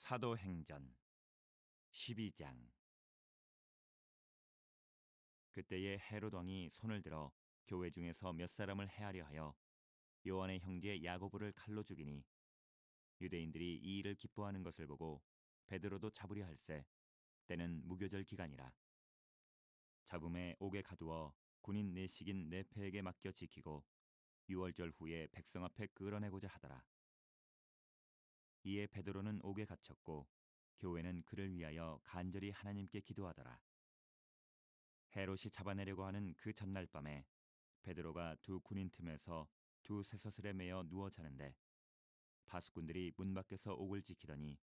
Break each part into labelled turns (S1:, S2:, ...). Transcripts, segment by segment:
S1: 사도행전 12장. 그때에 헤롯 왕이 손을 들어 교회 중에서 몇 사람을 해하려 하여 요한의 형제 야고보를 칼로 죽이니, 유대인들이 이 일을 기뻐하는 것을 보고 베드로도 잡으려 할세 때는 무교절 기간이라. 잡음에 옥에 가두어 군인 내식인 네페에게 맡겨 지키고 유월절 후에 백성 앞에 끌어내고자 하더라. 이에 베드로는 옥에 갇혔고 교회는 그를 위하여 간절히 하나님께 기도하더라. 헤롯이 잡아내려고 하는 그 전날 밤에 베드로가 두 군인 틈에서 두 쇠사슬에 매어 누워 자는데, 파수꾼들이 문 밖에서 옥을 지키더니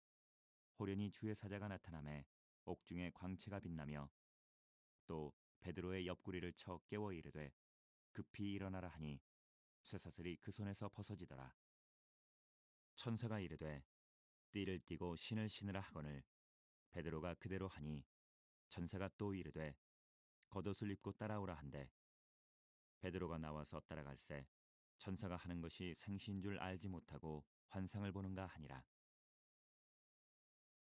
S1: 호련히 주의 사자가 나타나매 옥중에 광채가 빛나며, 또 베드로의 옆구리를 쳐 깨워 이르되 급히 일어나라 하니 쇠사슬이 그 손에서 벗어지더라. 천사가 이르되 띠를 띠고 신을 신으라 하거늘 베드로가 그대로 하니, 천사가 또 이르되 겉옷을 입고 따라오라 한대 베드로가 나와서 따라갈새 천사가 하는 것이 생시인 줄 알지 못하고 환상을 보는가 하니라.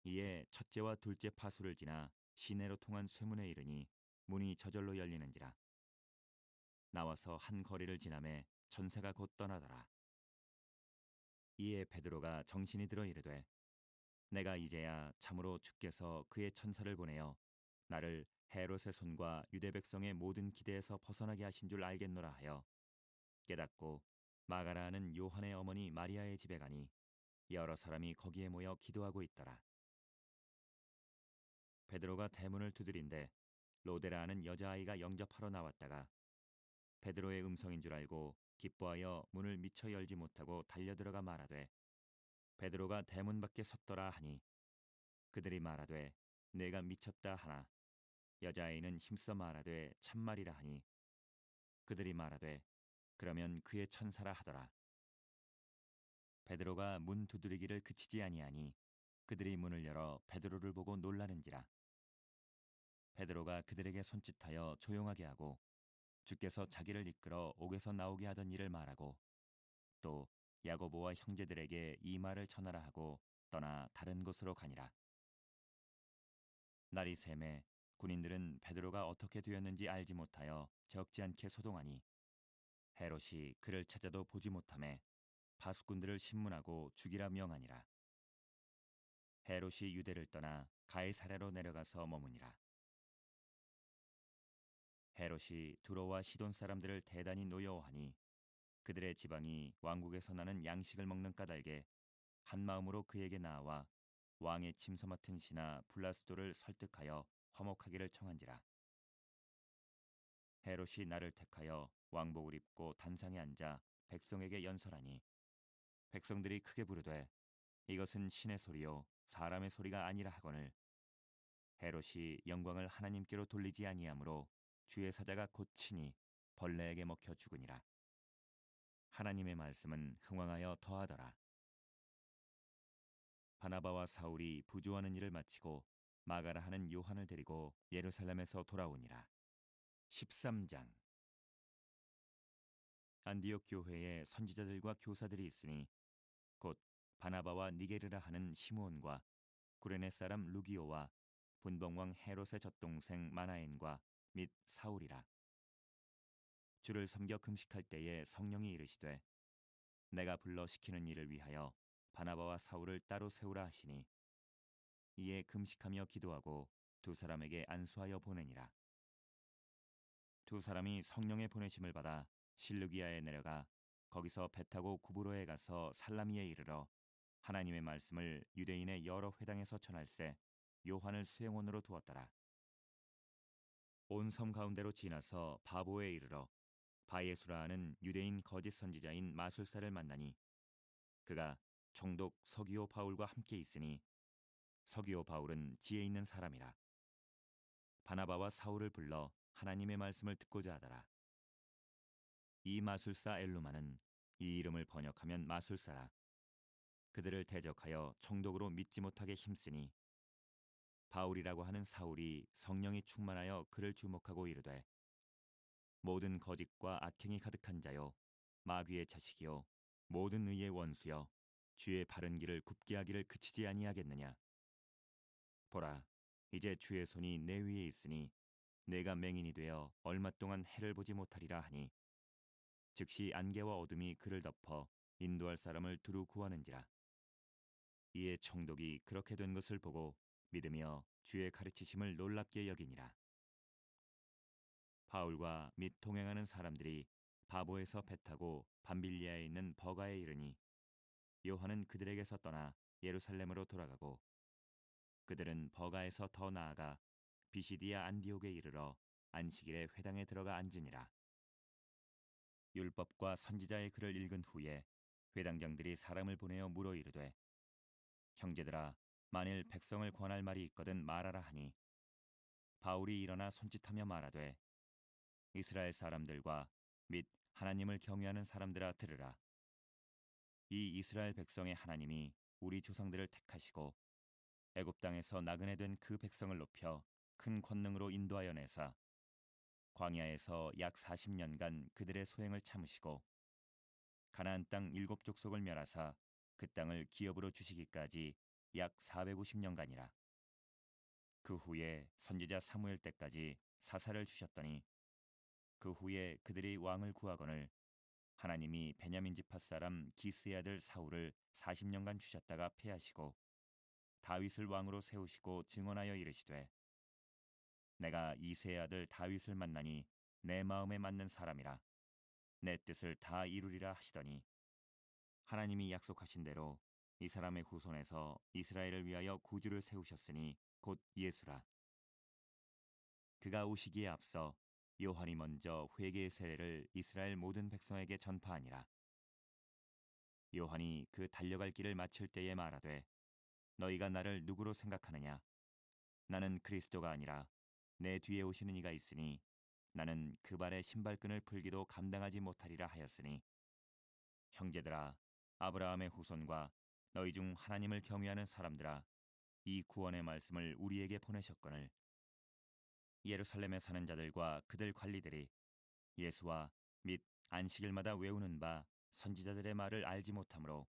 S1: 이에 첫째와 둘째 파수를 지나 시내로 통한 쇠문에 이르니 문이 저절로 열리는지라. 나와서 한 거리를 지나매 천사가 곧 떠나더라. 이에 베드로가 정신이 들어 이르되 내가 이제야 참으로 주께서 그의 천사를 보내어 나를 헤롯의 손과 유대 백성의 모든 기대에서 벗어나게 하신 줄 알겠노라 하여 깨닫고 마가라 하는 요한의 어머니 마리아의 집에 가니 여러 사람이 거기에 모여 기도하고 있더라. 베드로가 대문을 두드린데 로데라 하는 여자아이가 영접하러 나왔다가 베드로의 음성인 줄 알고 기뻐하여 문을 미처 열지 못하고 달려들어가 말하되 베드로가 대문 밖에 섰더라 하니, 그들이 말하되 내가 미쳤다 하나 여자아이는 힘써 말하되 참말이라 하니, 그들이 말하되 그러면 그의 천사라 하더라. 베드로가 문 두드리기를 그치지 아니하니 그들이 문을 열어 베드로를 보고 놀라는지라. 베드로가 그들에게 손짓하여 조용하게 하고 주께서 자기를 이끌어 옥에서 나오게 하던 일을 말하고, 또 야고보와 형제들에게 이 말을 전하라 하고 떠나 다른 곳으로 가니라. 날이 새매 군인들은 베드로가 어떻게 되었는지 알지 못하여 적지 않게 소동하니, 헤롯이 그를 찾아도 보지 못하매 파수꾼들을 신문하고 죽이라 명하니라. 헤롯이 유대를 떠나 가이사랴로 내려가서 머무니라. 헤롯이 두로와 시돈 사람들을 대단히 노여워하니 그들의 지방이 왕국에서 나는 양식을 먹는 까닭에 한 마음으로 그에게 나와 왕의 침소 맡은 신하 블라스도를 설득하여 화목하기를 청한지라. 헤롯이 나를 택하여 왕복을 입고 단상에 앉아 백성에게 연설하니, 백성들이 크게 부르되 이것은 신의 소리요 사람의 소리가 아니라 하거늘, 헤롯이 영광을 하나님께로 돌리지 아니하므로 주의 사자가 곧 치니 벌레에게 먹혀 죽으니라. 하나님의 말씀은 흥왕하여 더하더라. 바나바와 사울이 부조하는 일을 마치고 마가라 하는 요한을 데리고 예루살렘에서 돌아오니라. 13장. 안디옥 교회에 선지자들과 교사들이 있으니 곧 바나바와 니게르라 하는 시므온과 구레네 사람 루기오와 분봉왕 헤롯의 젖동생 마나엔과 및 사울이라. 주를 섬겨 금식할 때에 성령이 이르시되 내가 불러 시키는 일을 위하여 바나바와 사울을 따로 세우라 하시니, 이에 금식하며 기도하고 두 사람에게 안수하여 보내니라. 두 사람이 성령의 보내심을 받아 실루기아에 내려가 거기서 배 타고 구브로에 가서 살라미에 이르러 하나님의 말씀을 유대인의 여러 회당에서 전할세 요한을 수행원으로 두었더라. 온 섬 가운데로 지나서 바보에 이르러 바예수라 하는 유대인 거짓 선지자인 마술사를 만나니, 그가 총독 서기오 바울과 함께 있으니 서기오 바울은 지혜 있는 사람이라. 바나바와 사울을 불러 하나님의 말씀을 듣고자 하더라. 이 마술사 엘루마는 이 이름을 번역하면 마술사라. 그들을 대적하여 총독으로 믿지 못하게 힘쓰니, 바울이라고 하는 사울이 성령이 충만하여 그를 주목하고 이르되 모든 거짓과 악행이 가득한 자요 마귀의 자식이요 모든 의의 원수여 주의 바른 길을 굽게 하기를 그치지 아니하겠느냐. 보라, 이제 주의 손이 내 위에 있으니 내가 맹인이 되어 얼마 동안 해를 보지 못하리라 하니, 즉시 안개와 어둠이 그를 덮어 인도할 사람을 두루 구하는지라. 이에 총독이 그렇게 된 것을 보고 믿으며 주의 가르치심을 놀랍게 여기니라. 바울과 및 동행하는 사람들이 바보에서 배 타고 밤빌리아에 있는 버가에 이르니, 요한은 그들에게서 떠나 예루살렘으로 돌아가고, 그들은 버가에서 더 나아가 비시디아 안디옥에 이르러 안식일에 회당에 들어가 앉으니라. 율법과 선지자의 글을 읽은 후에 회당장들이 사람을 보내어 물어 이르되, 형제들아, 만일 백성을 권할 말이 있거든 말하라 하니, 바울이 일어나 손짓하며 말하되, 이스라엘 사람들과 및 하나님을 경외하는 사람들아 들으라. 이 이스라엘 백성의 하나님이 우리 조상들을 택하시고 애굽 땅에서 나그네 된 그 백성을 높여 큰 권능으로 인도하여 내사 광야에서 약 40년간 그들의 소행을 참으시고 가나안 땅 7족속을 멸하사 그 땅을 기업으로 주시기까지 약 450년간이라. 그 후에 선지자 사무엘 때까지 사사를 주셨더니, 그 후에 그들이 왕을 구하거늘 하나님이 베냐민 지파 사람 기스의 아들 사울을 40년간 주셨다가 패하시고 다윗을 왕으로 세우시고 증언하여 이르시되, 내가 이새의 아들 다윗을 만나니 내 마음에 맞는 사람이라 내 뜻을 다 이루리라 하시더니, 하나님이 약속하신 대로 이 사람의 후손에서 이스라엘을 위하여 구주를 세우셨으니 곧 예수라. 그가 오시기에 앞서 요한이 먼저 회개의 세례를 이스라엘 모든 백성에게 전파하니라. 요한이 그 달려갈 길을 마칠 때에 말하되, 너희가 나를 누구로 생각하느냐? 나는 그리스도가 아니라 내 뒤에 오시는 이가 있으니 나는 그 발의 신발끈을 풀기도 감당하지 못하리라 하였으니, 형제들아, 아브라함의 후손과 너희 중 하나님을 경외하는 사람들아, 이 구원의 말씀을 우리에게 보내셨거늘 예루살렘에 사는 자들과 그들 관리들이 예수와 및 안식일마다 외우는 바 선지자들의 말을 알지 못하므로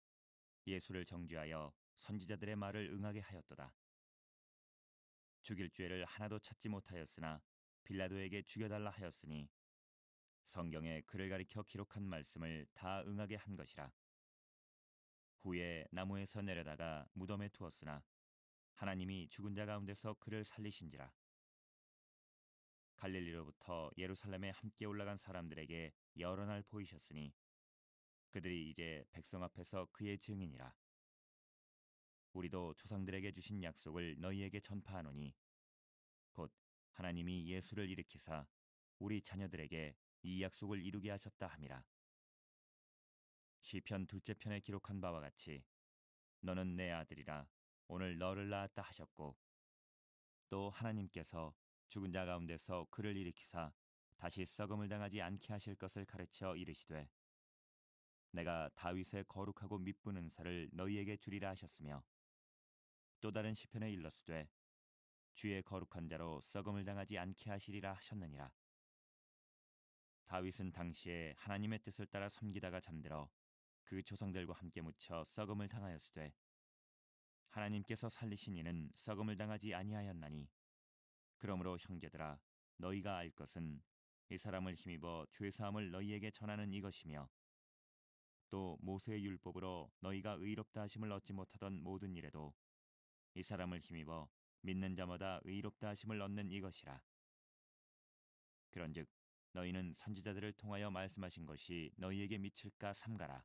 S1: 예수를 정죄하여 선지자들의 말을 응하게 하였도다. 죽일 죄를 하나도 찾지 못하였으나 빌라도에게 죽여달라 하였으니 성경에 그를 가리켜 기록한 말씀을 다 응하게 한 것이라. 후에 나무에서 내려다가 무덤에 두었으나 하나님이 죽은 자 가운데서 그를 살리신지라. 갈릴리로부터 예루살렘에 함께 올라간 사람들에게 여러 날 보이셨으니 그들이 이제 백성 앞에서 그의 증인이라. 우리도 조상들에게 주신 약속을 너희에게 전파하노니 곧 하나님이 예수를 일으키사 우리 자녀들에게 이 약속을 이루게 하셨다 함이라. 시편 둘째 편에 기록한 바와 같이 너는 내 아들이라 오늘 너를 낳았다 하셨고, 또 하나님께서 죽은 자 가운데서 그를 일으키사 다시 썩음을 당하지 않게 하실 것을 가르쳐 이르시되, 내가 다윗의 거룩하고 미쁜 은사를 너희에게 주리라 하셨으며, 또 다른 시편에 일렀으되 주의 거룩한 자로 썩음을 당하지 않게 하시리라 하셨느니라. 다윗은 당시에 하나님의 뜻을 따라 섬기다가 잠들어 그 조상들과 함께 묻혀 썩음을 당하였으되, 하나님께서 살리신 이는 썩음을 당하지 아니하였나니, 그러므로 형제들아, 너희가 알 것은 이 사람을 힘입어 죄 사함을 너희에게 전하는 이것이며, 또 모세의 율법으로 너희가 의롭다 하심을 얻지 못하던 모든 일에도 이 사람을 힘입어 믿는 자마다 의롭다 하심을 얻는 이것이라. 그런즉 너희는 선지자들을 통하여 말씀하신 것이 너희에게 미칠까 삼가라.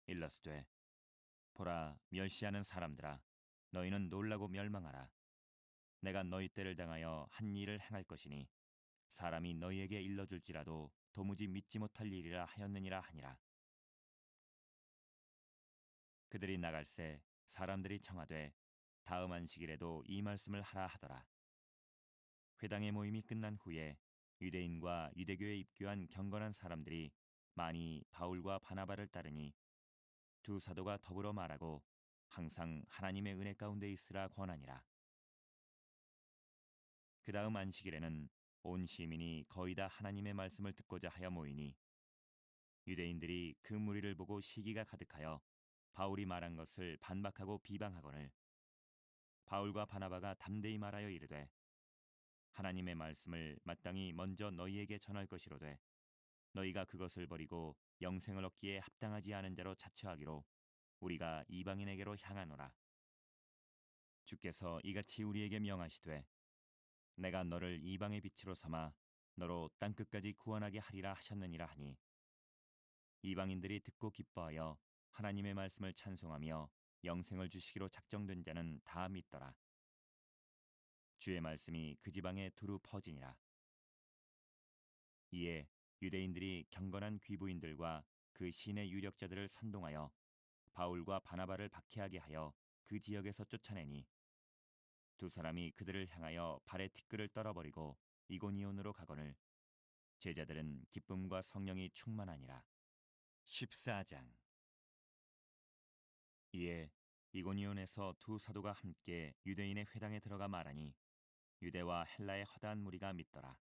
S1: 일러스되 보라, 멸시하는 사람들아, 너희는 놀라고 멸망하라. 내가 너희 때를 당하여 한 일을 행할 것이니 사람이 너희에게 일러줄지라도 도무지 믿지 못할 일이라 하였느니라 하니라. 그들이 나갈새 사람들이 청하되 다음 안식일에도 이 말씀을 하라 하더라. 회당의 모임이 끝난 후에 유대인과 유대교에 입교한 경건한 사람들이 많이 바울과 바나바를 따르니 두 사도가 더불어 말하고 항상 하나님의 은혜 가운데 있으라 권하니라. 그 다음 안식일에는 온 시민이 거의 다 하나님의 말씀을 듣고자 하여 모이니 유대인들이 그 무리를 보고 시기가 가득하여 바울이 말한 것을 반박하고 비방하거늘 바울과 바나바가 담대히 말하여 이르되 하나님의 말씀을 마땅히 먼저 너희에게 전할 것이로되 너희가 그것을 버리고 영생을 얻기에 합당하지 않은 자로 자처하기로 우리가 이방인에게로 향하노라. 주께서 이같이 우리에게 명하시되 내가 너를 이방의 빛으로 삼아 너로 땅끝까지 구원하게 하리라 하셨느니라 하니 이방인들이 듣고 기뻐하여 하나님의 말씀을 찬송하며 영생을 주시기로 작정된 자는 다 믿더라. 주의 말씀이 그 지방에 두루 퍼지니라. 이에 유대인들이 경건한 귀부인들과 그 시내 유력자들을 선동하여 바울과 바나바를 박해하게 하여 그 지역에서 쫓아내니 두 사람이 그들을 향하여 발에 티끌을 떨어버리고 이고니온으로 가거늘 제자들은 기쁨과 성령이 충만하니라. 14장. 이에 이고니온에서 두 사도가 함께 유대인의 회당에 들어가 말하니 유대와 헬라의 허다한 무리가 믿더라.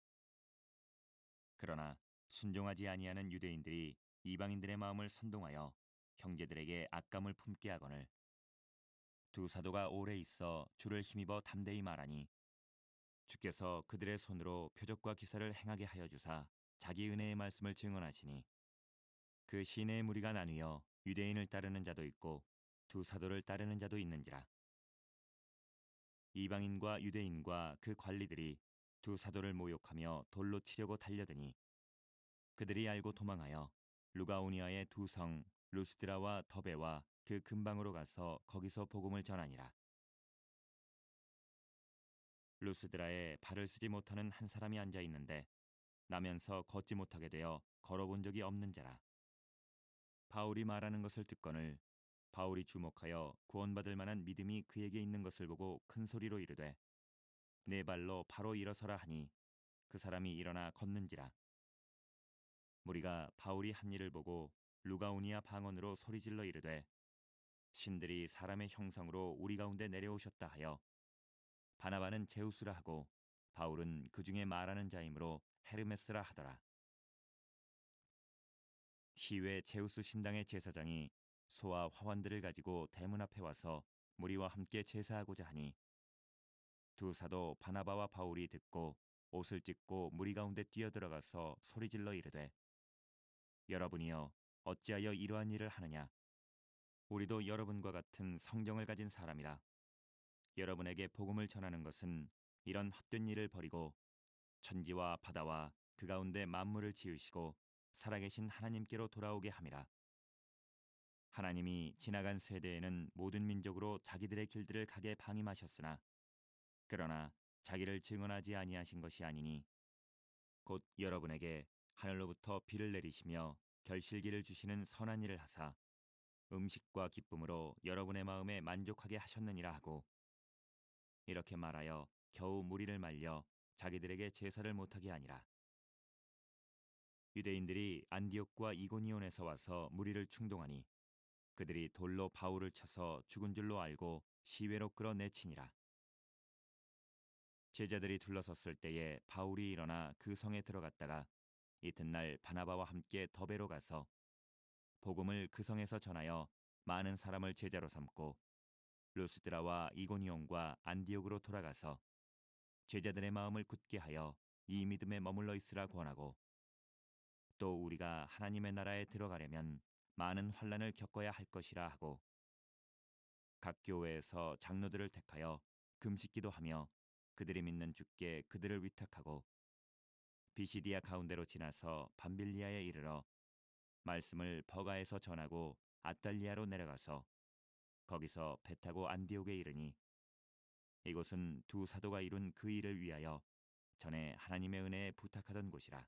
S1: 그러나 순종하지 아니하는 유대인들이 이방인들의 마음을 선동하여 형제들에게 악감을 품게 하거늘 두 사도가 오래 있어 주를 힘입어 담대히 말하니 주께서 그들의 손으로 표적과 기사를 행하게 하여 주사 자기 은혜의 말씀을 증언하시니 그 시내의 무리가 나뉘어 유대인을 따르는 자도 있고 두 사도를 따르는 자도 있는지라. 이방인과 유대인과 그 관리들이 두 사도를 모욕하며 돌로 치려고 달려드니 그들이 알고 도망하여 루가오니아의 두 성 루스드라와 더베와 그 근방으로 가서 거기서 복음을 전하니라. 루스드라에 발을 쓰지 못하는 한 사람이 앉아 있는데 나면서 걷지 못하게 되어 걸어본 적이 없는 자라. 바울이 말하는 것을 듣거늘 바울이 주목하여 구원받을 만한 믿음이 그에게 있는 것을 보고 큰 소리로 이르되 네 발로 바로 일어서라 하니 그 사람이 일어나 걷는지라. 무리가 바울이 한 일을 보고 루가오니아 방언으로 소리질러 이르되 신들이 사람의 형상으로 우리 가운데 내려오셨다 하여 바나바는 제우스라 하고 바울은 그 중에 말하는 자이므로 헤르메스라 하더라. 시외 제우스 신당의 제사장이 소와 화환들을 가지고 대문 앞에 와서 무리와 함께 제사하고자 하니 두 사도 바나바와 바울이 듣고 옷을 찢고 무리 가운데 뛰어들어가서 소리질러 이르되 여러분이여 어찌하여 이러한 일을 하느냐. 우리도 여러분과 같은 성경을 가진 사람이라. 여러분에게 복음을 전하는 것은 이런 헛된 일을 버리고 천지와 바다와 그 가운데 만물을 지으시고 살아계신 하나님께로 돌아오게 함이라. 하나님이 지나간 세대에는 모든 민족으로 자기들의 길들을 가게 방임하셨으나 그러나 자기를 증언하지 아니하신 것이 아니니 곧 여러분에게 하늘로부터 비를 내리시며 결실기를 주시는 선한 일을 하사 음식과 기쁨으로 여러분의 마음에 만족하게 하셨느니라 하고 이렇게 말하여 겨우 무리를 말려 자기들에게 제사를 못하게 하니라. 유대인들이 안디옥과 이고니온에서 와서 무리를 충동하니 그들이 돌로 바울을 쳐서 죽은 줄로 알고 시외로 끌어내치니라. 제자들이 둘러섰을 때에 바울이 일어나 그 성에 들어갔다가 이튿날 바나바와 함께 더베로 가서 복음을 그 성에서 전하여 많은 사람을 제자로 삼고 루스드라와 이고니온과 안디옥으로 돌아가서 제자들의 마음을 굳게 하여 이 믿음에 머물러 있으라 권하고 또 우리가 하나님의 나라에 들어가려면 많은 환난을 겪어야 할 것이라 하고 각 교회에서 장로들을 택하여 금식기도 하며 그들이 믿는 주께 그들을 위탁하고 비시디아 가운데로 지나서 밤빌리아에 이르러 말씀을 버가에서 전하고 아달리아로 내려가서 거기서 배 타고 안디옥에 이르니 이곳은 두 사도가 이룬 그 일을 위하여 전에 하나님의 은혜에 부탁하던 곳이라.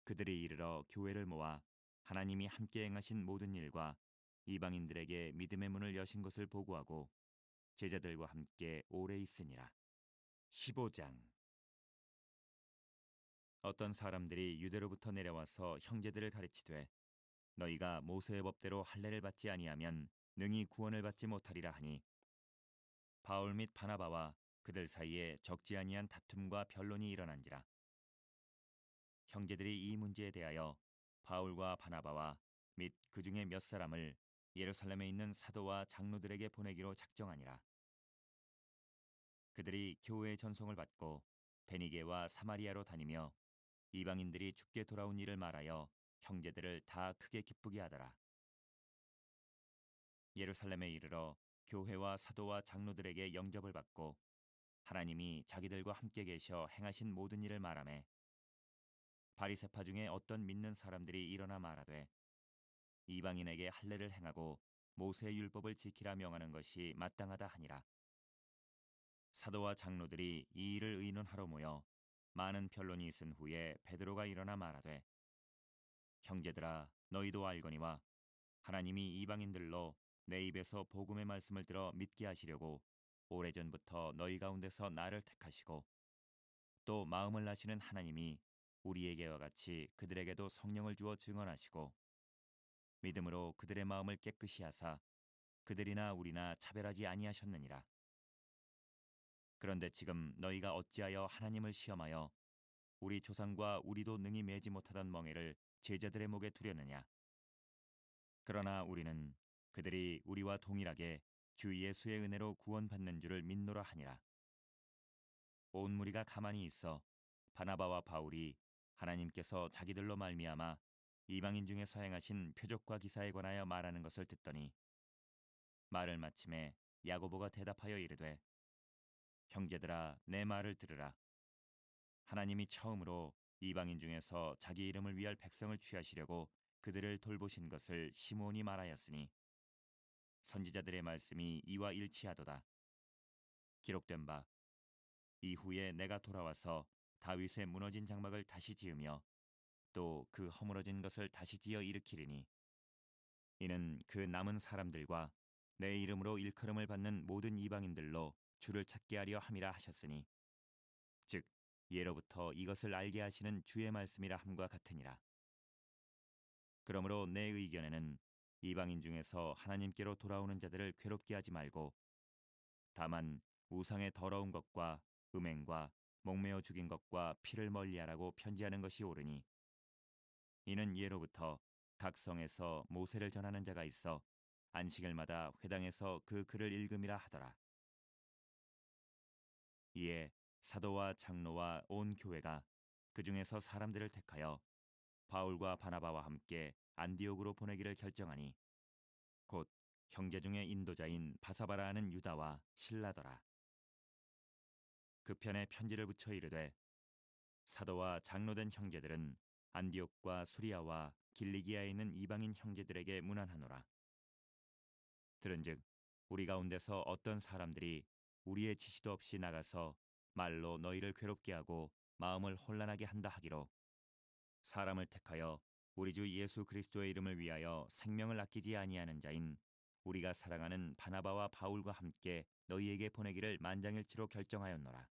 S1: 그들이 이르러 교회를 모아 하나님이 함께 행하신 모든 일과 이방인들에게 믿음의 문을 여신 것을 보고하고 제자들과 함께 오래 있으니라. 15장. 어떤 사람들이 유대로부터 내려와서 형제들을 가르치되 너희가 모세의 법대로 할례를 받지 아니하면 능히 구원을 받지 못하리라 하니 바울 및 바나바와 그들 사이에 적지 아니한 다툼과 변론이 일어난지라. 형제들이 이 문제에 대하여 바울과 바나바와 및 그 중에 몇 사람을 예루살렘에 있는 사도와 장로들에게 보내기로 작정하니라. 그들이 교회의 전송을 받고 베니게와 사마리아로 다니며 이방인들이 죽게 돌아온 일을 말하여 형제들을 다 크게 기쁘게 하더라. 예루살렘에 이르러 교회와 사도와 장로들에게 영접을 받고 하나님이 자기들과 함께 계셔 행하신 모든 일을 말하매 바리새파 중에 어떤 믿는 사람들이 일어나 말하되 이방인에게 할례를 행하고 모세의 율법을 지키라 명하는 것이 마땅하다 하니라. 사도와 장로들이 이 일을 의논하러 모여 많은 변론이 있은 후에 베드로가 일어나 말하되 형제들아 너희도 알거니와 하나님이 이방인들로 내 입에서 복음의 말씀을 들어 믿게 하시려고 오래전부터 너희 가운데서 나를 택하시고 또 마음을 아시는 하나님이 우리에게와 같이 그들에게도 성령을 주어 증언하시고 믿음으로 그들의 마음을 깨끗이 하사 그들이나 우리나 차별하지 아니하셨느니라. 그런데 지금 너희가 어찌하여 하나님을 시험하여 우리 조상과 우리도 능히 매지 못하던 멍에를 제자들의 목에 두려느냐. 그러나 우리는 그들이 우리와 동일하게 주 예수의 은혜로 구원받는 줄을 믿노라 하니라. 온 무리가 가만히 있어 바나바와 바울이 하나님께서 자기들로 말미암아 이방인 중에서 행하신 표적과 기사에 관하여 말하는 것을 듣더니 말을 마침에 야고보가 대답하여 이르되 형제들아 내 말을 들으라. 하나님이 처음으로 이방인 중에서 자기 이름을 위할 백성을 취하시려고 그들을 돌보신 것을 시므온이 말하였으니 선지자들의 말씀이 이와 일치하도다. 기록된 바 이후에 내가 돌아와서 다윗의 무너진 장막을 다시 지으며 또 그 허물어진 것을 다시 지어 일으키리니 이는 그 남은 사람들과 내 이름으로 일컬음을 받는 모든 이방인들로 주를 찾게 하려 함이라 하셨으니 즉 예로부터 이것을 알게 하시는 주의 말씀이라 함과 같으니라. 그러므로 내 의견에는 이방인 중에서 하나님께로 돌아오는 자들을 괴롭게 하지 말고 다만 우상의 더러운 것과 음행과 목매어 죽인 것과 피를 멀리하라고 편지하는 것이 옳으니 이는 예로부터 각 성에서 모세를 전하는 자가 있어 안식일마다 회당에서 그 글을 읽음이라 하더라. 이에 사도와 장로와 온 교회가 그 중에서 사람들을 택하여 바울과 바나바와 함께 안디옥으로 보내기를 결정하니 곧 형제 중에 인도자인 바사바라 하는 유다와 실라더라. 그 편에 편지를 붙여 이르되 사도와 장로된 형제들은 안디옥과 수리아와 길리기아에 있는 이방인 형제들에게 문안하노라. 들은즉 우리 가운데서 어떤 사람들이 우리의 지시도 없이 나가서 말로 너희를 괴롭게 하고 마음을 혼란하게 한다 하기로 사람을 택하여 우리 주 예수 그리스도의 이름을 위하여 생명을 아끼지 아니하는 자인 우리가 사랑하는 바나바와 바울과 함께 너희에게 보내기를 만장일치로 결정하였노라.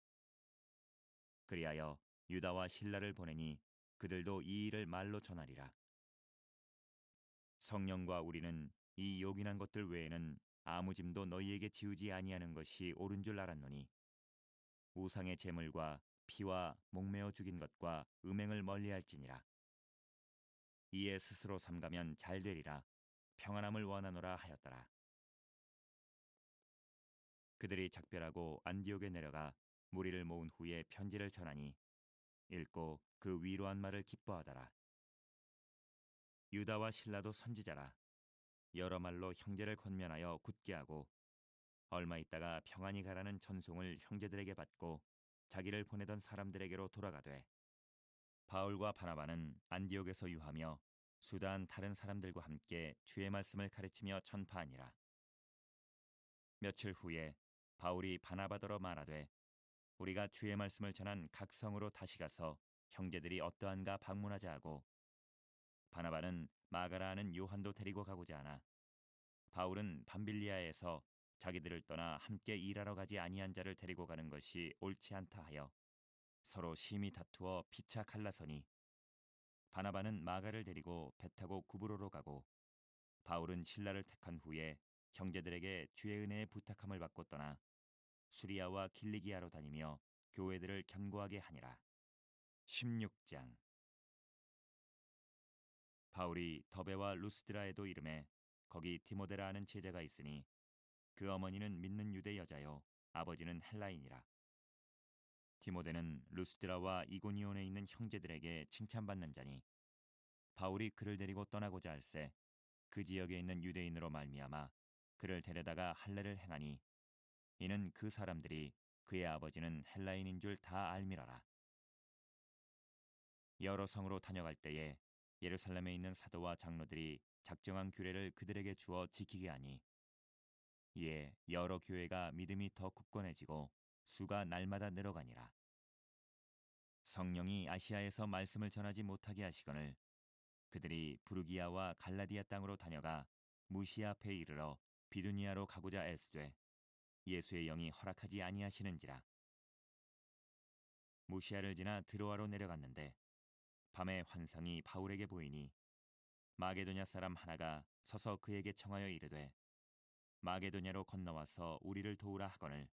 S1: 그리하여 유다와 실라를 보내니 그들도 이 일을 말로 전하리라. 성령과 우리는 이 요긴한 것들 외에는 아무 짐도 너희에게 지우지 아니하는 것이 옳은 줄 알았노니 우상의 제물과 피와 목매어 죽인 것과 음행을 멀리할지니라. 이에 스스로 삼가면 잘 되리라 평안함을 원하노라 하였더라. 그들이 작별하고 안디옥에 내려가 무리를 모은 후에 편지를 전하니 읽고 그 위로한 말을 기뻐하더라. 유다와 실라도 선지자라. 여러 말로 형제를 권면하여 굳게 하고 얼마 있다가 평안히 가라는 전송을 형제들에게 받고 자기를 보내던 사람들에게로 돌아가되 바울과 바나바는 안디옥에서 유하며 수다한 다른 사람들과 함께 주의 말씀을 가르치며 전파하니라. 며칠 후에 바울이 바나바더러 말하되 우리가 주의 말씀을 전한 각 성으로 다시 가서 형제들이 어떠한가 방문하자 하고 바나바는 마가라 하는 요한도 데리고 가고자 하나 바울은 밤빌리아에서 자기들을 떠나 함께 일하러 가지 아니한 자를 데리고 가는 것이 옳지 않다 하여 서로 심히 다투어 피차 갈라서니 바나바는 마가를 데리고 배 타고 구브로로 가고 바울은 신라를 택한 후에 형제들에게 주의 은혜의 부탁함을 받고 떠나 수리아와 길리기아로 다니며 교회들을 견고하게 하니라. 16장 바울이 더베와 루스드라에도 이름에 거기 디모데라 하는 제자가 있으니 그 어머니는 믿는 유대 여자요 아버지는 헬라인이라. 디모데는 루스드라와 이고니온에 있는 형제들에게 칭찬받는 자니 바울이 그를 데리고 떠나고자 할세 그 지역에 있는 유대인으로 말미암아 그를 데려다가 할례를 행하니 이는 그 사람들이 그의 아버지는 헬라인인 줄 다 알미라라. 여러 성으로 다녀갈 때에 예루살렘에 있는 사도와 장로들이 작정한 규례를 그들에게 주어 지키게 하니 이에 여러 교회가 믿음이 더 굳건해지고 수가 날마다 늘어가니라. 성령이 아시아에서 말씀을 전하지 못하게 하시거늘 그들이 부르기아와 갈라디아 땅으로 다녀가 무시아 앞에 이르러 비두니아로 가고자 애쓰되 예수의 영이 허락하지 아니하시는지라. 무시아를 지나 드로아로 내려갔는데 밤에 환상이 바울에게 보이니 마게도냐 사람 하나가 서서 그에게 청하여 이르되 마게도냐로 건너와서 우리를 도우라 하거늘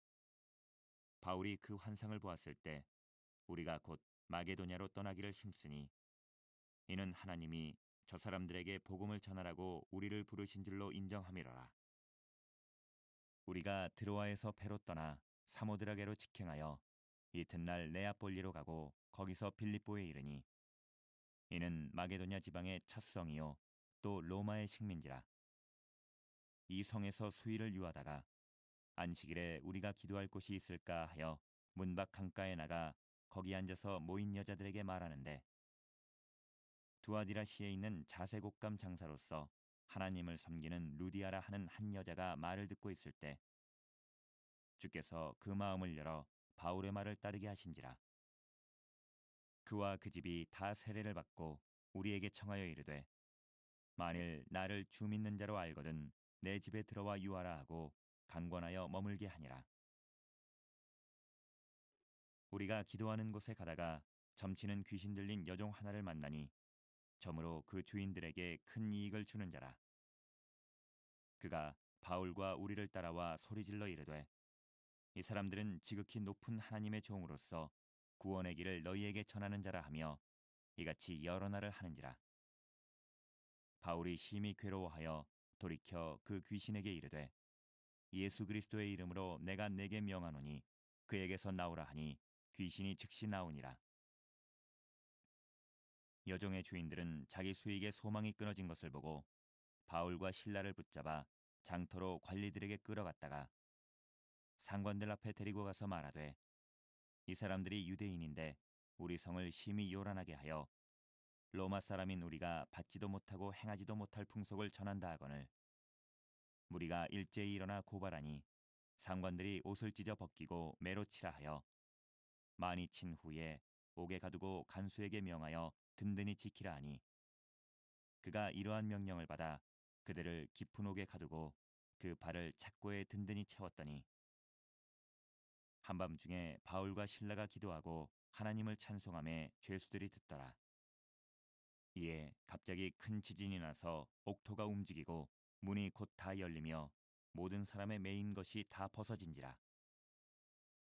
S1: 바울이 그 환상을 보았을 때 우리가 곧 마게도냐로 떠나기를 힘쓰니 이는 하나님이 저 사람들에게 복음을 전하라고 우리를 부르신 줄로 인정함이로라. 우리가 드로아에서 배로 떠나 사모드라게로 직행하여 이튿날 네아폴리로 가고 거기서 빌립보에 이르니 이는 마게도냐 지방의 첫 성이요 또 로마의 식민지라. 이 성에서 수일을 유하다가 안식일에 우리가 기도할 곳이 있을까 하여 문 밖 강가에 나가 거기 앉아서 모인 여자들에게 말하는데 두아디라시에 있는 자색옥감 장사로서 하나님을 섬기는 루디아라 하는 한 여자가 말을 듣고 있을 때 주께서 그 마음을 열어 바울의 말을 따르게 하신지라. 그와 그 집이 다 세례를 받고 우리에게 청하여 이르되 만일 나를 주 믿는 자로 알거든 내 집에 들어와 유하라 하고 강권하여 머물게 하니라. 우리가 기도하는 곳에 가다가 점치는 귀신 들린 여종 하나를 만나니 점으로 그 주인들에게 큰 이익을 주는 자라. 그가 바울과 우리를 따라와 소리질러 이르되 이 사람들은 지극히 높은 하나님의 종으로서 구원의 길을 너희에게 전하는 자라 하며 이같이 여러 날을 하는지라. 바울이 심히 괴로워하여 돌이켜 그 귀신에게 이르되 예수 그리스도의 이름으로 내가 네게 명하노니 그에게서 나오라 하니 귀신이 즉시 나오니라. 여종의 주인들은 자기 수익에 소망이 끊어진 것을 보고 바울과 실라를 붙잡아 장터로 관리들에게 끌어갔다가 상관들 앞에 데리고 가서 말하되 이 사람들이 유대인인데 우리 성을 심히 요란하게 하여 로마 사람인 우리가 받지도 못하고 행하지도 못할 풍속을 전한다 하거늘 무리가 일제히 일어나 고발하니 상관들이 옷을 찢어 벗기고 매로 치라 하여 많이 친 후에 옥에 가두고 간수에게 명하여 든든히 지키라 하니 그가 이러한 명령을 받아 그들을 깊은 옥에 가두고 그 발을 착고에 든든히 채웠더니 한밤중에 바울과 실라가 기도하고 하나님을 찬송하며 죄수들이 듣더라. 이에 갑자기 큰 지진이 나서 옥토가 움직이고 문이 곧 다 열리며 모든 사람의 매인 것이 다 벗어진지라.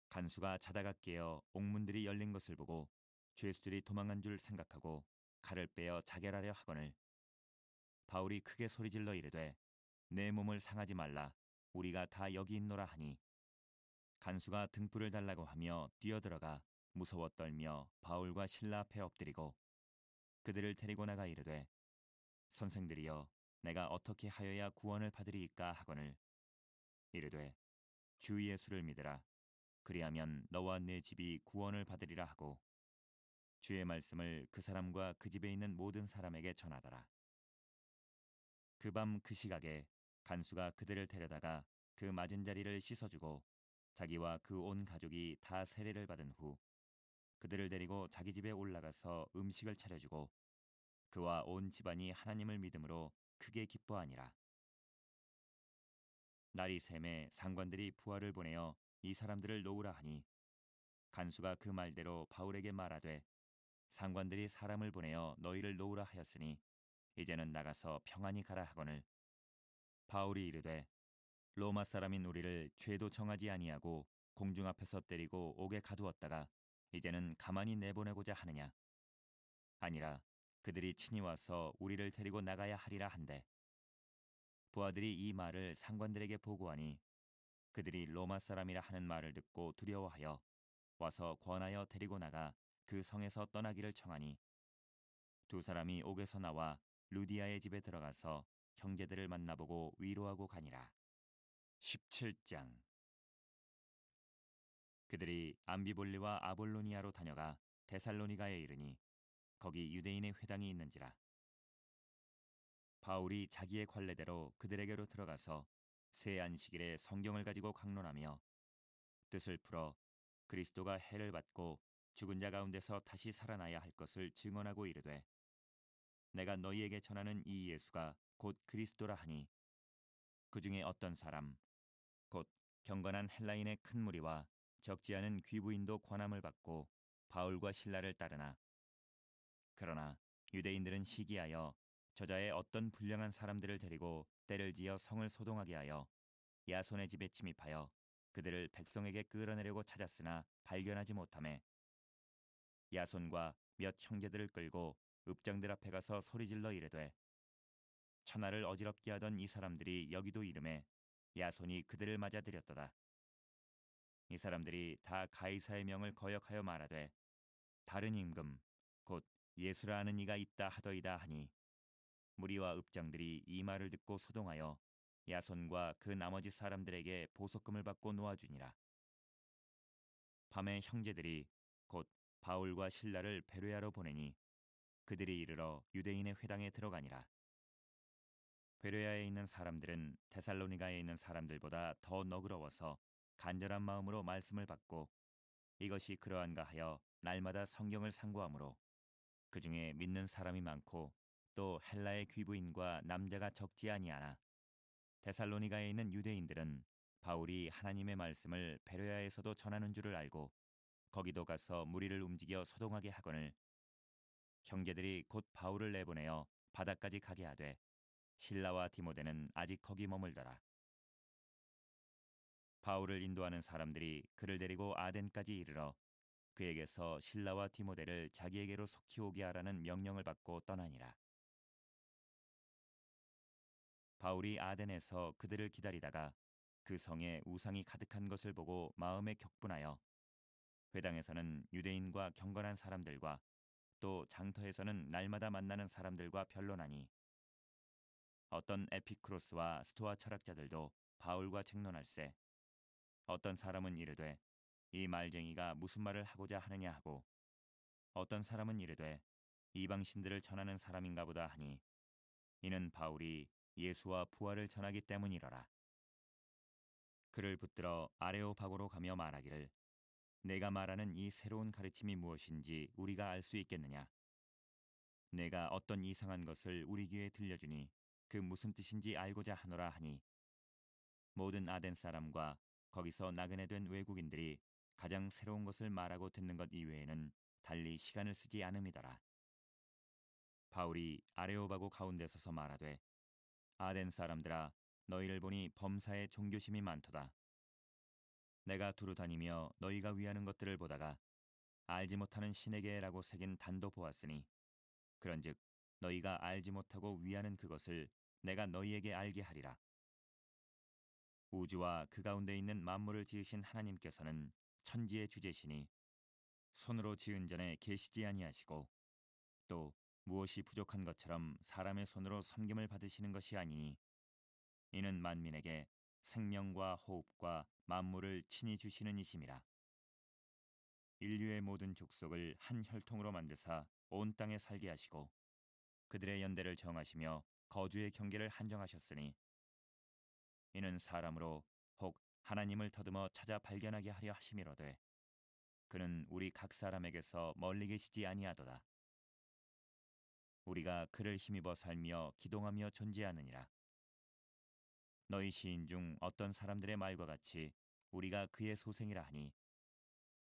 S1: 간수가 자다가 깨어 옥문들이 열린 것을 보고 죄수들이 도망한 줄 생각하고 칼을 빼어 자결하려 하거늘 바울이 크게 소리질러 이르되 내 몸을 상하지 말라 우리가 다 여기 있노라 하니 간수가 등불을 달라고 하며 뛰어들어가 무서워 떨며 바울과 실라 앞에 엎드리고 그들을 데리고 나가 이르되 선생들이여 내가 어떻게 하여야 구원을 받으리이까 하거늘 이르되 주 예수를 믿으라 그리하면 너와 내 집이 구원을 받으리라 하고 주의 말씀을 그 사람과 그 집에 있는 모든 사람에게 전하더라. 그 밤 그 시각에 간수가 그들을 데려다가 그 맞은 자리를 씻어주고 자기와 그 온 가족이 다 세례를 받은 후 그들을 데리고 자기 집에 올라가서 음식을 차려주고 그와 온 집안이 하나님을 믿음으로 크게 기뻐하니라. 날이 샘에 상관들이 부하를 보내어 이 사람들을 놓으라 하니 간수가 그 말대로 바울에게 말하되 상관들이 사람을 보내어 너희를 놓으라 하였으니 이제는 나가서 평안히 가라 하거늘 바울이 이르되 로마 사람인 우리를 죄도 정하지 아니하고 공중 앞에서 때리고 옥에 가두었다가 이제는 가만히 내보내고자 하느냐 아니라 그들이 친히 와서 우리를 데리고 나가야 하리라 한데 부하들이 이 말을 상관들에게 보고하니 그들이 로마 사람이라 하는 말을 듣고 두려워하여 와서 권하여 데리고 나가 그 성에서 떠나기를 청하니 두 사람이 옥에서 나와 루디아의 집에 들어가서 형제들을 만나보고 위로하고 가니라. 17장. 그들이 암비볼리와 아볼로니아로 다녀가 데살로니가에 이르니 거기 유대인의 회당이 있는지라. 바울이 자기의 관례대로 그들에게로 들어가서 새 안식일에 성경을 가지고 강론하며 뜻을 풀어 그리스도가 해를 받고 죽은 자 가운데서 다시 살아나야 할 것을 증언하고 이르되 내가 너희에게 전하는 이 예수가 곧 그리스도라 하니 그 중에 어떤 사람 곧 경건한 헬라인의 큰 무리와 적지 않은 귀부인도 권함을 받고 바울과 신라를 따르나 그러나 유대인들은 시기하여 저자의 어떤 불량한 사람들을 데리고 때를 지어 성을 소동하게 하여 야손의 집에 침입하여 그들을 백성에게 끌어내려고 찾았으나 발견하지 못하매 야손과 몇 형제들을 끌고 읍장들 앞에 가서 소리질러 이르되 천하를 어지럽게 하던 이 사람들이 여기도 이름에 야손이 그들을 맞아들였도다. 이 사람들이 다 가이사의 명을 거역하여 말하되 다른 임금 곧 예수라 하는 이가 있다 하더이다 하니 무리와 읍장들이 이 말을 듣고 소동하여 야손과 그 나머지 사람들에게 보석금을 받고 놓아주니라. 밤에 형제들이 곧 바울과 신라를 베레아로 보내니 그들이 이르러 유대인의 회당에 들어가니라. 베레아에 있는 사람들은 데살로니가에 있는 사람들보다 더 너그러워서 간절한 마음으로 말씀을 받고 이것이 그러한가 하여 날마다 성경을 상고하므로 그 중에 믿는 사람이 많고 또 헬라의 귀부인과 남자가 적지 아니하나 데살로니가에 있는 유대인들은 바울이 하나님의 말씀을 베레아에서도 전하는 줄을 알고 거기도 가서 무리를 움직여 소동하게 하거늘 형제들이 곧 바울을 내보내어 바다까지 가게 하되 실라와 디모데는 아직 거기 머물더라. 바울을 인도하는 사람들이 그를 데리고 아덴까지 이르러 그에게서 실라와 디모데를 자기에게로 속히 오게 하라는 명령을 받고 떠나니라. 바울이 아덴에서 그들을 기다리다가 그 성에 우상이 가득한 것을 보고 마음에 격분하여 회당에서는 유대인과 경건한 사람들과 또 장터에서는 날마다 만나는 사람들과 변론하니 어떤 에피크로스와 스토아 철학자들도 바울과 책론할세 어떤 사람은 이르되 이 말쟁이가 무슨 말을 하고자 하느냐 하고 어떤 사람은 이르되 이방신들을 전하는 사람인가 보다 하니 이는 바울이 예수와 부활을 전하기 때문이러라. 그를 붙들어 아레오바고로 가며 말하기를 내가 말하는 이 새로운 가르침이 무엇인지 우리가 알 수 있겠느냐. 내가 어떤 이상한 것을 우리 귀에 들려주니 그 무슨 뜻인지 알고자 하노라 하니 모든 아덴 사람과 거기서 나그네 된 외국인들이 가장 새로운 것을 말하고 듣는 것 이외에는 달리 시간을 쓰지 않음이더라. 바울이 아레오바고 가운데 서서 말하되 아덴 사람들아 너희를 보니 범사에 종교심이 많도다. 내가 두루 다니며 너희가 위하는 것들을 보다가 알지 못하는 신에게라고 새긴 단도 보았으니 그런즉 너희가 알지 못하고 위하는 그것을 내가 너희에게 알게 하리라. 우주와 그 가운데 있는 만물을 지으신 하나님께서는 천지의 주제시니 손으로 지은 전에 계시지 아니하시고 또 무엇이 부족한 것처럼 사람의 손으로 섬김을 받으시는 것이 아니니 이는 만민에게 생명과 호흡과 만물을 친히 주시는 이심이라. 인류의 모든 족속을 한 혈통으로 만드사 온 땅에 살게 하시고 그들의 연대를 정하시며 거주의 경계를 한정하셨으니 이는 사람으로 혹 하나님을 더듬어 찾아 발견하게 하려 하심이로되 그는 우리 각 사람에게서 멀리 계시지 아니하도다. 우리가 그를 힘입어 살며 기동하며 존재하느니라. 너희 시인 중 어떤 사람들의 말과 같이 우리가 그의 소생이라 하니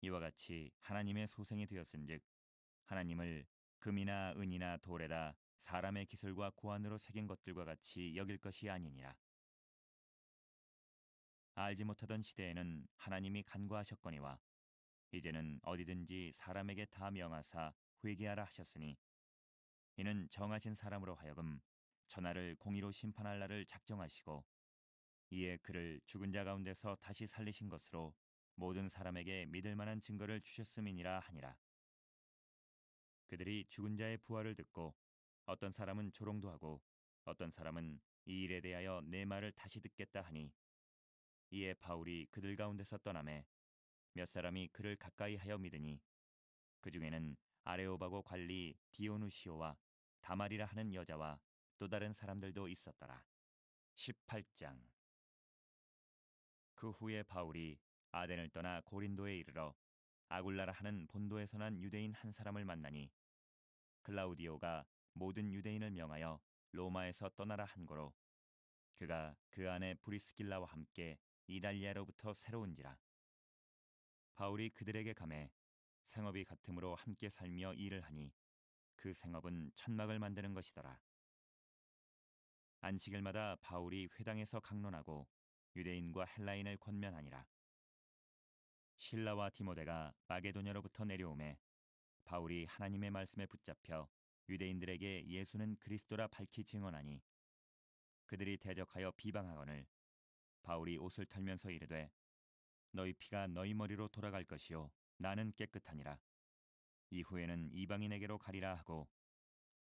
S1: 이와 같이 하나님의 소생이 되었은즉 하나님을 금이나 은이나 돌에다 사람의 기술과 고안으로 새긴 것들과 같이 여길 것이 아니니라. 알지 못하던 시대에는 하나님이 간과하셨거니와 이제는 어디든지 사람에게 다 명하사 회개하라 하셨으니 이는 정하신 사람으로 하여금 천하를 공의로 심판할 날을 작정하시고 이에 그를 죽은 자 가운데서 다시 살리신 것으로 모든 사람에게 믿을 만한 증거를 주셨음이니라 하니라. 그들이 죽은 자의 부활을 듣고 어떤 사람은 조롱도 하고 어떤 사람은 이 일에 대하여 내 말을 다시 듣겠다 하니 이에 바울이 그들 가운데서 떠나매 몇 사람이 그를 가까이 하여 믿으니 그 중에는 아레오바고 관리 디오누시오와 다말이라 하는 여자와 또 다른 사람들도 있었더라. 18장. 그 후에 바울이 아덴을 떠나 고린도에 이르러 아굴라라 하는 본도에서 난 유대인 한 사람을 만나니 클라우디오가 모든 유대인을 명하여 로마에서 떠나라 한 거로 그가 그 안에 브리스길라와 함께 이달리아로부터 새로운지라. 바울이 그들에게 감해 생업이 같음으로 함께 살며 일을 하니 그 생업은 천막을 만드는 것이더라. 안식일마다 바울이 회당에서 강론하고 유대인과 헬라인을 권면하니라. 실라와 디모데가 마게도냐로부터 내려오매 바울이 하나님의 말씀에 붙잡혀 유대인들에게 예수는 그리스도라 밝히 증언하니 그들이 대적하여 비방하거늘 바울이 옷을 털면서 이르되 너희 피가 너희 머리로 돌아갈 것이요 나는 깨끗하니라. 이후에는 이방인에게로 가리라 하고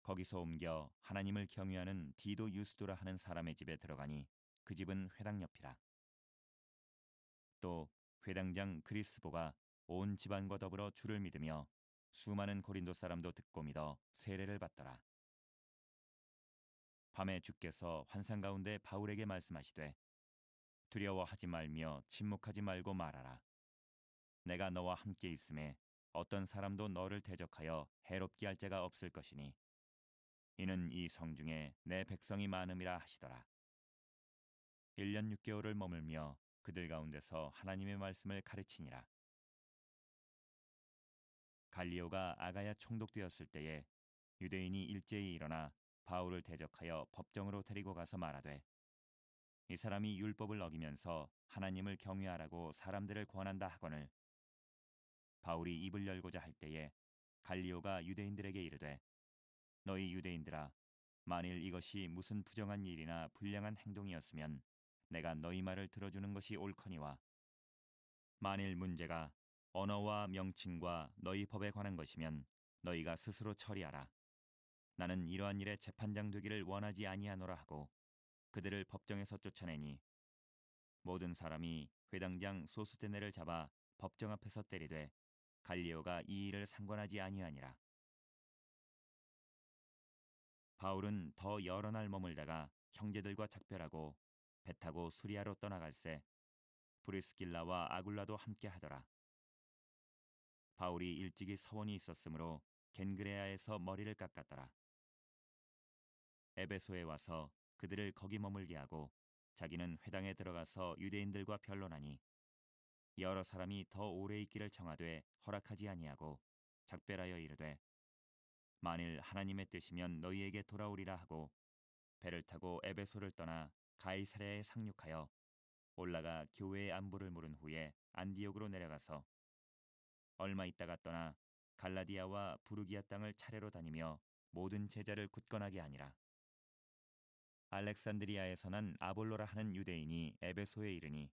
S1: 거기서 옮겨 하나님을 경유하는 디도 유스도라 하는 사람의 집에 들어가니 그 집은 회당 옆이라. 또 회당장 그리스보가 온 집안과 더불어 주를 믿으며 수많은 고린도 사람도 듣고 믿어 세례를 받더라. 밤에 주께서 환상 가운데 바울에게 말씀하시되 두려워하지 말며 침묵하지 말고 말하라. 내가 너와 함께 있음에 어떤 사람도 너를 대적하여 해롭게 할 자가 없을 것이니 이는 이 성중에 내 백성이 많음이라 하시더라. 1년 6개월을 머물며 그들 가운데서 하나님의 말씀을 가르치니라. 갈리오가 아가야 총독되었을 때에 유대인이 일제히 일어나 바울을 대적하여 법정으로 데리고 가서 말하되 이 사람이 율법을 어기면서 하나님을 경외하라고 사람들을 권한다 하거늘 바울이 입을 열고자 할 때에 갈리오가 유대인들에게 이르되 너희 유대인들아 만일 이것이 무슨 부정한 일이나 불량한 행동이었으면 내가 너희 말을 들어주는 것이 옳거니와 만일 문제가 언어와 명칭과 너희 법에 관한 것이면 너희가 스스로 처리하라. 나는 이러한 일에 재판장 되기를 원하지 아니하노라 하고 그들을 법정에서 쫓아내니 모든 사람이 회당장 소스테네를 잡아 법정 앞에서 때리되 갈리오가 이 일을 상관하지 아니하니라. 바울은 더 여러 날 머물다가 형제들과 작별하고 배 타고 수리아로 떠나갈새 브리스길라와 아굴라도 함께 하더라. 바울이 일찍이 서원이 있었으므로 겐그레아에서 머리를 깎았더라. 에베소에 와서 그들을 거기 머물게 하고 자기는 회당에 들어가서 유대인들과 변론하니 여러 사람이 더 오래 있기를 청하되 허락하지 아니하고 작별하여 이르되 만일 하나님의 뜻이면 너희에게 돌아오리라 하고 배를 타고 에베소를 떠나 가이사랴에 상륙하여 올라가 교회의 안부를 물은 후에 안디옥으로 내려가서 얼마 있다가 떠나 갈라디아와 부르기아 땅을 차례로 다니며 모든 제자를 굳건하게 하니라. 알렉산드리아에서 난 아볼로라 하는 유대인이 에베소에 이르니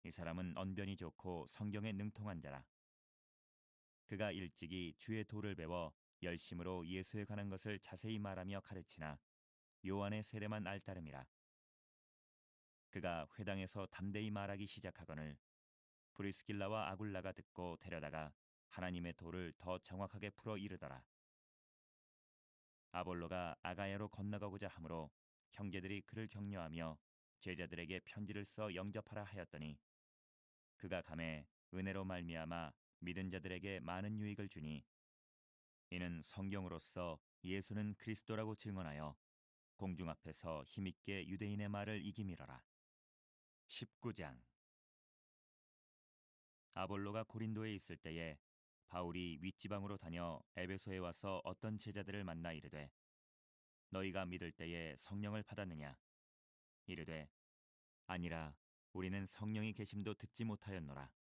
S1: 이 사람은 언변이 좋고 성경에 능통한 자라. 그가 일찍이 주의 도를 배워 열심으로 예수에 관한 것을 자세히 말하며 가르치나 요한의 세례만 알따름이라. 그가 회당에서 담대히 말하기 시작하거늘 브리스길라와 아굴라가 듣고 데려다가 하나님의 도를 더 정확하게 풀어 이르더라. 아볼로가 아가야로 건너가고자 하므로 형제들이 그를 격려하며 제자들에게 편지를 써 영접하라 하였더니 그가 감에 은혜로 말미암아 믿은 자들에게 많은 유익을 주니 이는 성경으로서 예수는 그리스도라고 증언하여 공중 앞에서 힘있게 유대인의 말을 이기밀어라. 19장. 아볼로가 고린도에 있을 때에 바울이 윗지방으로 다녀 에베소에 와서 어떤 제자들을 만나 이르되 너희가 믿을 때에 성령을 받았느냐 이르되 아니라 우리는 성령이 계심도 듣지 못하였노라.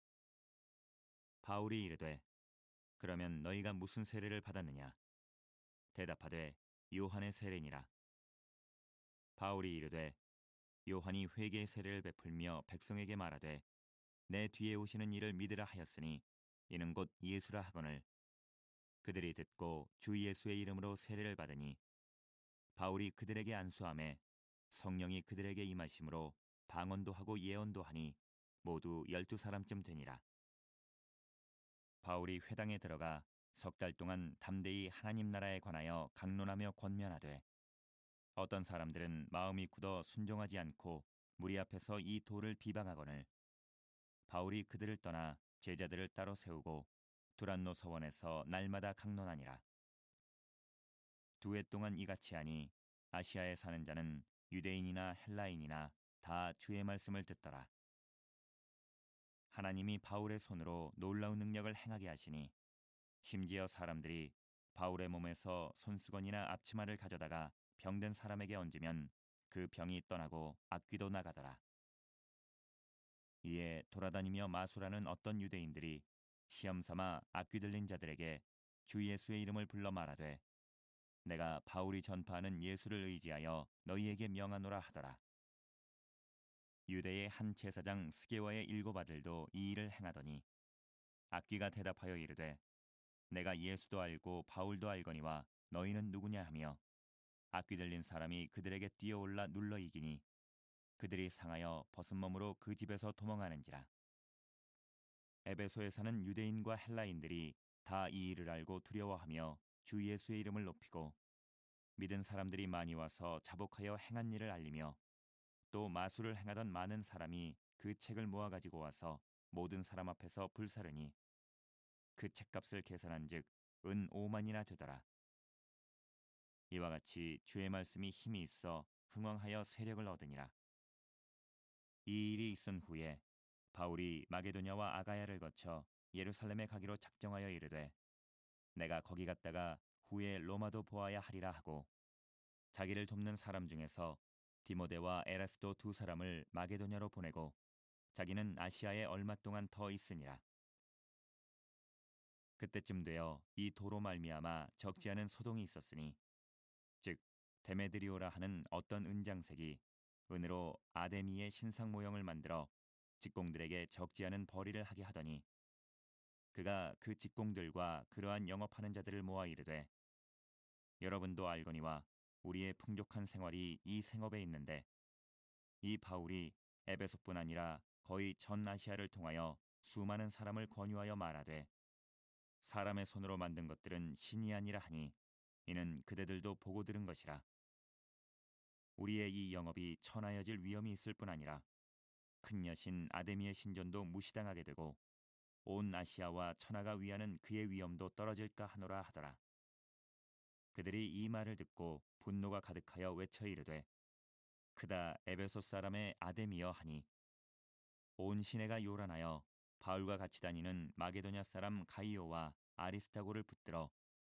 S1: 바울이 이르되 그러면 너희가 무슨 세례를 받았느냐 대답하되 요한의 세례니라. 바울이 이르되 요한이 회개의 세례를 베풀며 백성에게 말하되 내 뒤에 오시는 이를 믿으라 하였으니 이는 곧 예수라 하거늘 그들이 듣고 주 예수의 이름으로 세례를 받으니 바울이 그들에게 안수하매 성령이 그들에게 임하심으로 방언도 하고 예언도 하니 모두 12사람쯤 되니라. 바울이 회당에 들어가 석 달 동안 담대히 하나님 나라에 관하여 강론하며 권면하되 어떤 사람들은 마음이 굳어 순종하지 않고 무리 앞에서 이 도를 비방하거늘 바울이 그들을 떠나 제자들을 따로 세우고 두란노 서원에서 날마다 강론하니라. 2해 동안 이같이 하니 아시아에 사는 자는 유대인이나 헬라인이나 다 주의 말씀을 듣더라. 하나님이 바울의 손으로 놀라운 능력을 행하게 하시니 심지어 사람들이 바울의 몸에서 손수건이나 앞치마를 가져다가 병든 사람에게 얹으면 그 병이 떠나고 악귀도 나가더라. 이에 돌아다니며 마술하는 어떤 유대인들이 시험 삼아 악귀 들린 자들에게 주 예수의 이름을 불러 말하되 내가 바울이 전파하는 예수를 의지하여 너희에게 명하노라 하더라. 유대의 한 제사장 스게와의 7 아들도 이 일을 행하더니 악귀가 대답하여 이르되 내가 예수도 알고 바울도 알거니와 너희는 누구냐 하며 악귀 들린 사람이 그들에게 뛰어올라 눌러 이기니 그들이 상하여 벗은 몸으로 그 집에서 도망하는지라. 에베소에 사는 유대인과 헬라인들이 다 이 일을 알고 두려워하며 주 예수의 이름을 높이고 믿은 사람들이 많이 와서 자복하여 행한 일을 알리며 또 마술을 행하던 많은 사람이 그 책을 모아 가지고 와서 모든 사람 앞에서 불사르니 그 책값을 계산한즉 은 5만이나 되더라. 이와 같이 주의 말씀이 힘이 있어 흥왕하여 세력을 얻으니라. 이 일이 있은 후에 바울이 마게도냐와 아가야를 거쳐 예루살렘에 가기로 작정하여 이르되 내가 거기 갔다가 후에 로마도 보아야 하리라 하고 자기를 돕는 사람 중에서 디모데와 에라스도 2 사람을 마게도냐로 보내고 자기는 아시아에 얼마 동안 더 있으니라. 그때쯤 되어 이 도로 말미암아 적지 않은 소동이 있었으니 즉 데메드리오라 하는 어떤 은장색이 은으로 아데미의 신상 모형을 만들어 직공들에게 적지 않은 벌이를 하게 하더니 그가 그 직공들과 그러한 영업하는 자들을 모아 이르되 여러분도 알거니와 우리의 풍족한 생활이 이 생업에 있는데 이 바울이 에베소뿐 아니라 거의 전 아시아를 통하여 수많은 사람을 권유하여 말하되 사람의 손으로 만든 것들은 신이 아니라 하니 이는 그대들도 보고 들은 것이라. 우리의 이 영업이 천하여질 위험이 있을 뿐 아니라 큰 여신 아데미의 신전도 무시당하게 되고 온 아시아와 천하가 위하는 그의 위엄도 떨어질까 하노라 하더라. 그들이 이 말을 듣고 분노가 가득하여 외쳐 이르되 크다 에베소 사람의 아데미여 하니 온 시내가 요란하여 바울과 같이 다니는 마게도냐 사람 가이오와 아리스타고를 붙들어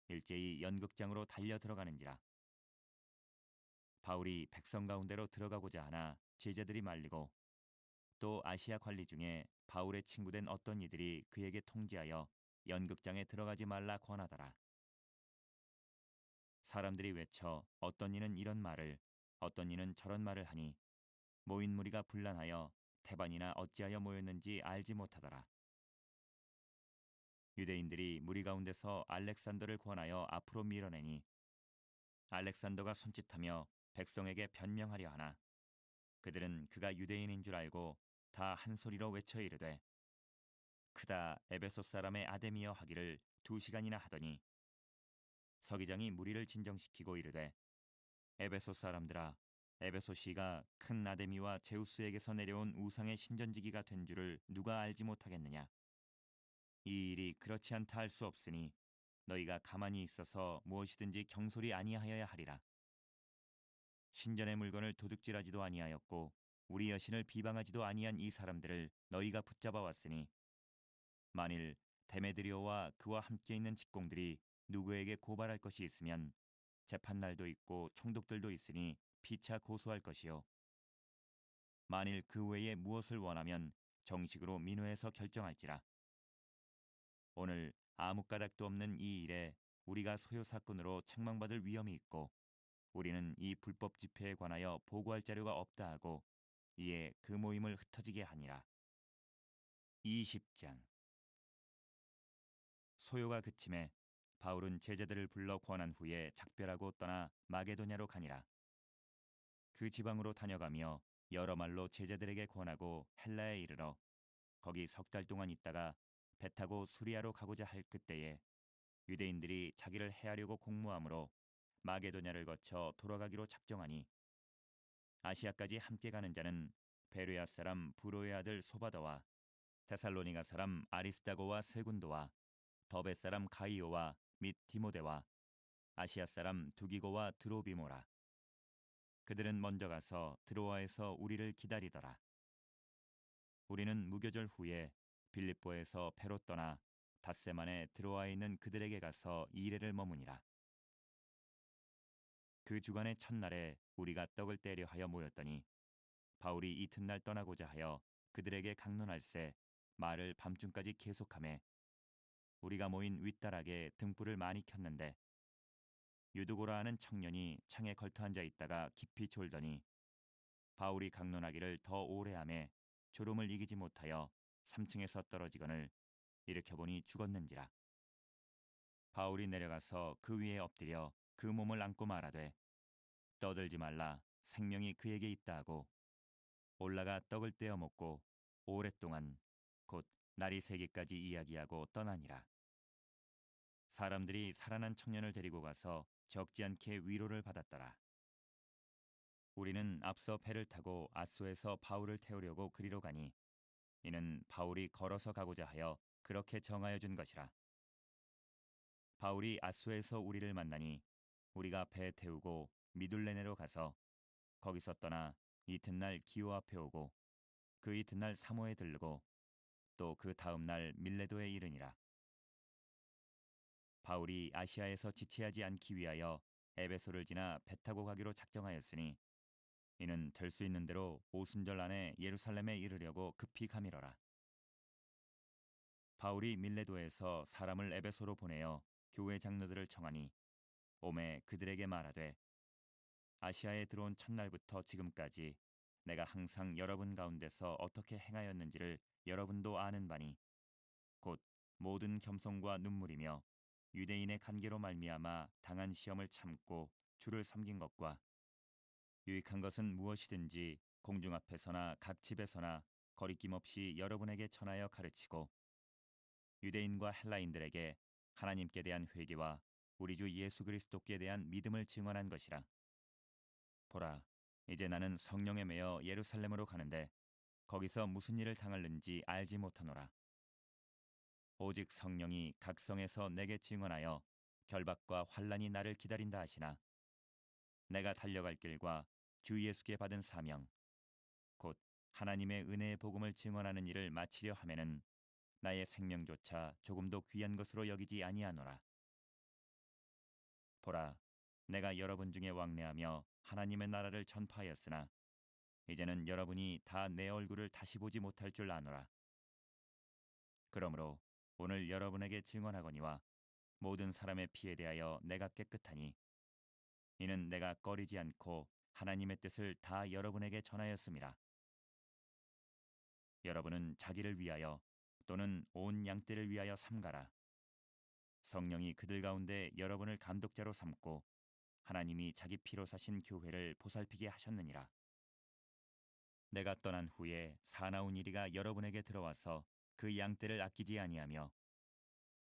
S1: 일제히 연극장으로 달려 들어가는지라. 바울이 백성 가운데로 들어가고자 하나 제자들이 말리고 또 아시아 관리 중에 바울의 친구된 어떤 이들이 그에게 통지하여 연극장에 들어가지 말라 권하더라. 사람들이 외쳐 어떤 이는 이런 말을 어떤 이는 저런 말을 하니 모인 무리가 분란하여 태반이나 어찌하여 모였는지 알지 못하더라. 유대인들이 무리 가운데서 알렉산더를 권하여 앞으로 밀어내니 알렉산더가 손짓하며 백성에게 변명하려 하나 그들은 그가 유대인인 줄 알고 다 한 소리로 외쳐 이르되 크다 에베소 사람의 아데미여 하기를 2시간이나 하더니 서기장이 무리를 진정시키고 이르되 에베소 사람들아 에베소시가 큰 아데미와 제우스에게서 내려온 우상의 신전지기가 된 줄을 누가 알지 못하겠느냐. 이 일이 그렇지 않다 할 수 없으니 너희가 가만히 있어서 무엇이든지 경솔이 아니하여야 하리라. 신전의 물건을 도둑질하지도 아니하였고 우리 여신을 비방하지도 아니한 이 사람들을 너희가 붙잡아 왔으니 만일 데메드리오와 그와 함께 있는 직공들이 누구에게 고발할 것이 있으면 재판날도 있고 총독들도 있으니 피차 고소할 것이요 만일 그 외에 무엇을 원하면 정식으로 민회에서 결정할지라. 오늘 아무 까닭도 없는 이 일에 우리가 소요 사건으로 책망받을 위험이 있고 우리는 이 불법 집회에 관하여 보고할 자료가 없다 하고 이에 그 모임을 흩어지게 하니라. 20장. 소요가 그침에 바울은 제자들을 불러 권한 후에 작별하고 떠나 마게도냐로 가니라. 그 지방으로 다녀가며 여러 말로 제자들에게 권하고 헬라에 이르러 거기 석 달 동안 있다가 배 타고 수리아로 가고자 할 그때에 유대인들이 자기를 해하려고 공모함으로 마게도냐를 거쳐 돌아가기로 작정하니 아시아까지 함께 가는 자는 베레아 사람 부로의 아들 소바더와 데살로니가 사람 아리스다고와 세군도와 더베 사람 가이오와 및 디모데와 아시아 사람 두기고와 드로비모라. 그들은 먼저 가서 드로아에서 우리를 기다리더라. 우리는 무교절 후에 빌립보에서 배로 떠나 닷새 만에 드로아에 있는 그들에게 가서 2일을 머무니라. 그 주간의 첫날에 우리가 떡을 떼려 하여 모였더니 바울이 이튿날 떠나고자 하여 그들에게 강론할세 말을 밤중까지 계속하매 우리가 모인 윗다락에 등불을 많이 켰는데 유두고라 하는 청년이 창에 걸터 앉아 있다가 깊이 졸더니 바울이 강론하기를 더 오래 하매 졸음을 이기지 못하여 3층에서 떨어지거늘 일으켜보니 죽었는지라. 바울이 내려가서 그 위에 엎드려 그 몸을 안고 말하되 떠들지 말라 생명이 그에게 있다 하고 올라가 떡을 떼어 먹고 오랫동안 곧 날이 새기까지 이야기하고 떠나니라. 사람들이 살아난 청년을 데리고 가서 적지 않게 위로를 받았더라. 우리는 앞서 배를 타고 아소에서 바울을 태우려고 그리로 가니 이는 바울이 걸어서 가고자 하여 그렇게 정하여 준 것이라. 바울이 아소에서 우리를 만나니 우리가 배 태우고 미둘레네로 가서 거기서 떠나 이튿날 기오 앞에 오고 그 이튿날 사모에 들르고 또 그 다음 날 밀레도에 이르니라. 바울이 아시아에서 지체하지 않기 위하여 에베소를 지나 배 타고 가기로 작정하였으니 이는 될 수 있는 대로 오순절 안에 예루살렘에 이르려고 급히 가미러라. 바울이 밀레도에서 사람을 에베소로 보내어 교회 장로들을 청하니 오매 그들에게 말하되 아시아에 들어온 첫날부터 지금까지 내가 항상 여러분 가운데서 어떻게 행하였는지를 여러분도 아는 바니 곧 모든 겸손과 눈물이며 유대인의 관계로 말미암아 당한 시험을 참고 주를 섬긴 것과 유익한 것은 무엇이든지 공중 앞에서나 각 집에서나 거리낌 없이 여러분에게 전하여 가르치고 유대인과 헬라인들에게 하나님께 대한 회개와 우리 주 예수 그리스도께 대한 믿음을 증언한 것이라. 보라, 이제 나는 성령에 매여 예루살렘으로 가는데 거기서 무슨 일을 당할는지 알지 못하노라. 오직 성령이 각 성에서 내게 증언하여 결박과 환란이 나를 기다린다 하시나 내가 달려갈 길과 주 예수께 받은 사명 곧 하나님의 은혜의 복음을 증언하는 일을 마치려 하면은 나의 생명조차 조금도 귀한 것으로 여기지 아니하노라. 보라, 내가 여러분 중에 왕래하며 하나님의 나라를 전파하였으나 이제는 여러분이 다 내 얼굴을 다시 보지 못할 줄 아노라. 그러므로 오늘 여러분에게 증언하거니와 모든 사람의 피에 대하여 내가 깨끗하니 이는 내가 꺼리지 않고 하나님의 뜻을 다 여러분에게 전하였습니다. 여러분은 자기를 위하여 또는 온 양떼를 위하여 삼가라. 성령이 그들 가운데 여러분을 감독자로 삼고 하나님이 자기 피로 사신 교회를 보살피게 하셨느니라. 내가 떠난 후에 사나운 이리가 여러분에게 들어와서 그 양떼를 아끼지 아니하며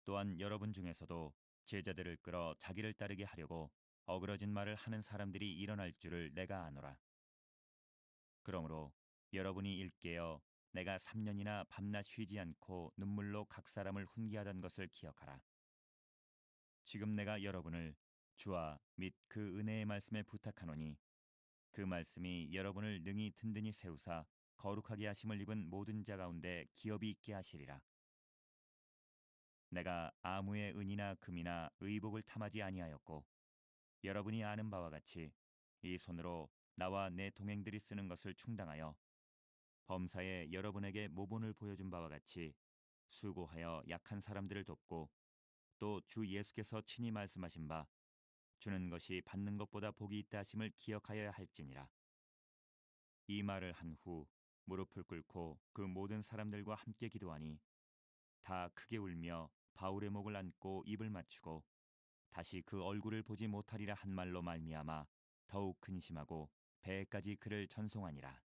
S1: 또한 여러분 중에서도 제자들을 끌어 자기를 따르게 하려고 어그러진 말을 하는 사람들이 일어날 줄을 내가 아노라. 그러므로 여러분이 일깨어 내가 3년이나 밤낮 쉬지 않고 눈물로 각 사람을 훈계하던 것을 기억하라. 지금 내가 여러분을 주와 및 그 은혜의 말씀에 부탁하노니 그 말씀이 여러분을 능히 든든히 세우사 거룩하게 하심을 입은 모든 자 가운데 기업이 있게 하시리라. 내가 아무의 은이나 금이나 의복을 탐하지 아니하였고 여러분이 아는 바와 같이 이 손으로 나와 내 동행들이 쓰는 것을 충당하여 범사에 여러분에게 모본을 보여준 바와 같이 수고하여 약한 사람들을 돕고 또 주 예수께서 친히 말씀하신 바 주는 것이 받는 것보다 복이 있다 하심을 기억하여야 할지니라. 이 말을 한 후 무릎을 꿇고 그 모든 사람들과 함께 기도하니 다 크게 울며 바울의 목을 안고 입을 맞추고 다시 그 얼굴을 보지 못하리라 한 말로 말미암아 더욱 근심하고 배에까지 그를 전송하니라.